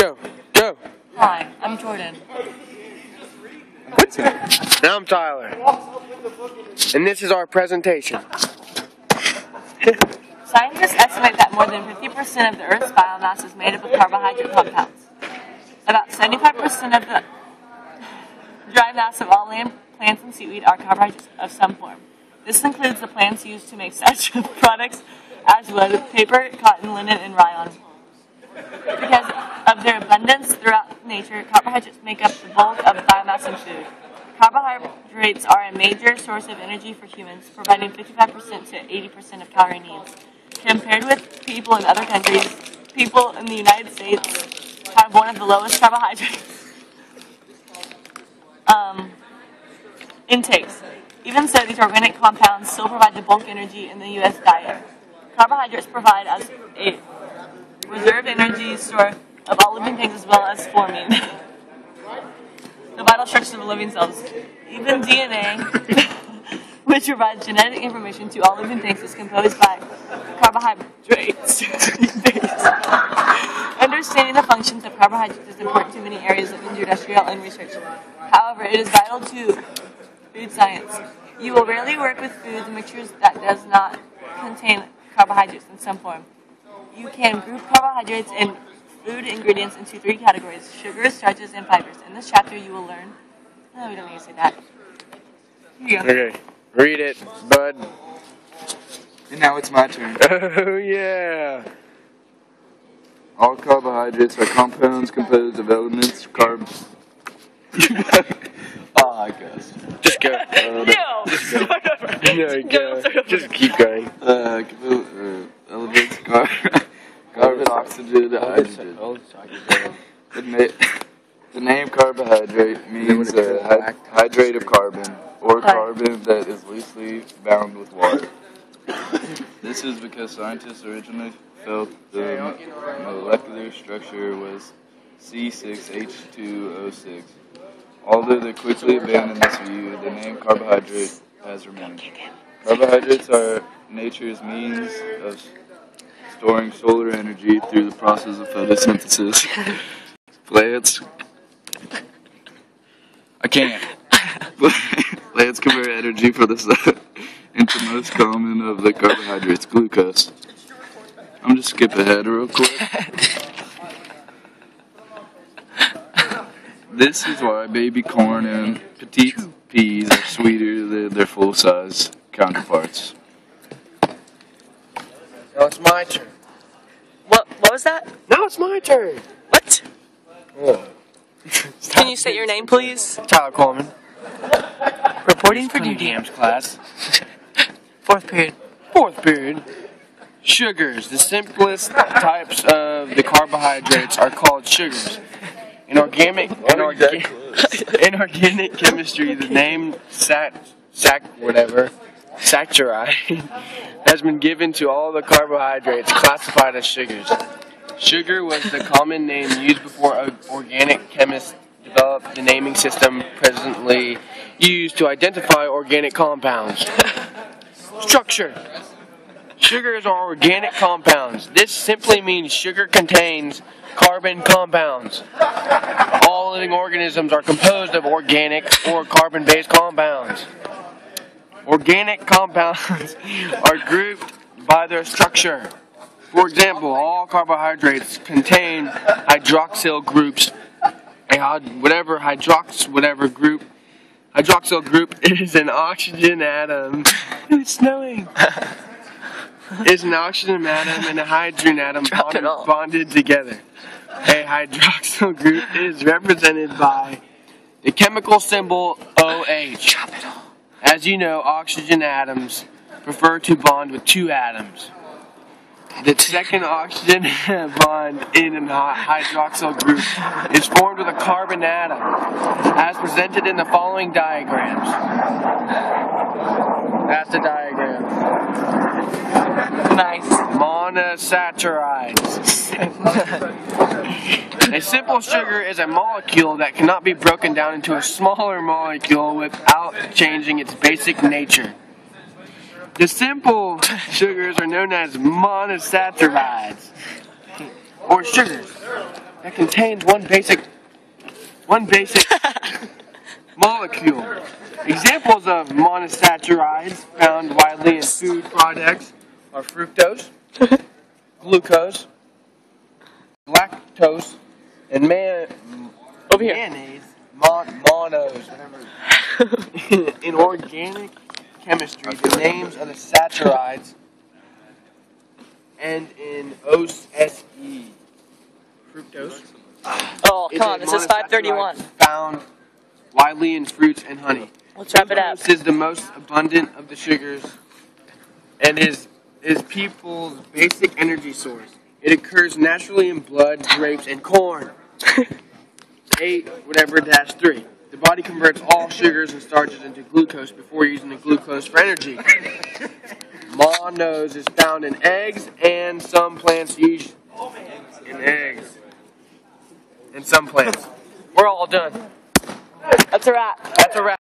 Go. Go. Hi, I'm Jordan. And I'm Tyler. And this is our presentation. Scientists estimate that more than 50% of the Earth's biomass is made up of carbohydrate compounds. About 75% of the dry mass of all land, plants, and seaweed are carbohydrates of some form. This includes the plants used to make such products as wood, paper, cotton, linen, and rayon. Because of their abundance throughout nature, carbohydrates make up the bulk of biomass in food. Carbohydrates are a major source of energy for humans, providing 55% to 80% of calorie needs. Compared with people in other countries, people in the United States have one of the lowest carbohydrate intakes. Even so, these organic compounds still provide the bulk energy in the U.S. diet. Carbohydrates provide us a reserve energy store of all living things as well as forming the vital structures of living cells. Even DNA, which provides genetic information to all living things, is composed by carbohydrates. Understanding the functions of carbohydrates is important to many areas of industrial and research. However, it is vital to food science. You will rarely work with foods and mixtures that does not contain carbohydrates in some form. You can group carbohydrates and food ingredients into 3 categories: sugars, starches, and fibers. In this chapter, you will learn... No, we don't need to say that. Here you go. Okay. Read it, bud. And now it's my turn. Oh, yeah. All carbohydrates are compounds composed of elements, carbs. I guess. Just go. No! No, go. Just keep going. Elements, carbon, oxygen, hydrogen. The name carbohydrate means a hydrate of carbon, or carbon that is loosely bound with water. This is because scientists originally felt the molecular structure was C6H2O6. Although they quickly abandoned this view, the name carbohydrate has remained. Carbohydrates are nature's means of storing solar energy through the process of photosynthesis. Plants convert energy for the sun into most common of the carbohydrates, glucose. I'm just skip ahead real quick. This is why baby corn and petite peas are sweeter than their full-size counterparts. Now it's my turn. What was that? Now it's my turn. What? Oh. Can you say your name, please? Tyler Coleman. Reporting for duty. Games class. 4th period. 4th period. Sugars. The simplest types of the carbohydrates are called sugars. In organic chemistry, the name saccharide has been given to all the carbohydrates classified as sugars. Sugar was the common name used before organic chemists developed the naming system presently used to identify organic compounds. Structure. Sugars are organic compounds. This simply means sugar contains carbon compounds. All living organisms are composed of organic or carbon-based compounds. Organic compounds are grouped by their structure. For example, all carbohydrates contain hydroxyl groups. Hydroxyl group is an oxygen atom. It's snowing. Is an oxygen atom and a hydrogen atom bonded together. A hydroxyl group is represented by the chemical symbol OH. As you know, oxygen atoms prefer to bond with 2 atoms. The second oxygen bond in a hydroxyl group is formed with a carbon atom, as presented in the following diagrams. That's the diagram. Nice. Monosaccharides. A simple sugar is a molecule that cannot be broken down into a smaller molecule without changing its basic nature. The simple sugars are known as monosaccharides, or sugars. that contains one basic molecule. Examples of monosaccharides found widely in food products are fructose, glucose, lactose, and mayonnaise, monos, whatever. In organic chemistry, the names of the saccharides end in OSE. Fructose. Oh, come on, this is 531. Found widely in fruits and honey. Let's wrap it up. Fructose is the most abundant of the sugars and is people's basic energy source. It occurs naturally in blood, grapes, and corn. 8 whatever dash 3. The body converts all sugars and starches into glucose before using the glucose for energy. Mannose is found in eggs and some plants use in eggs. And some plants. We're all done. That's a wrap. That's a wrap.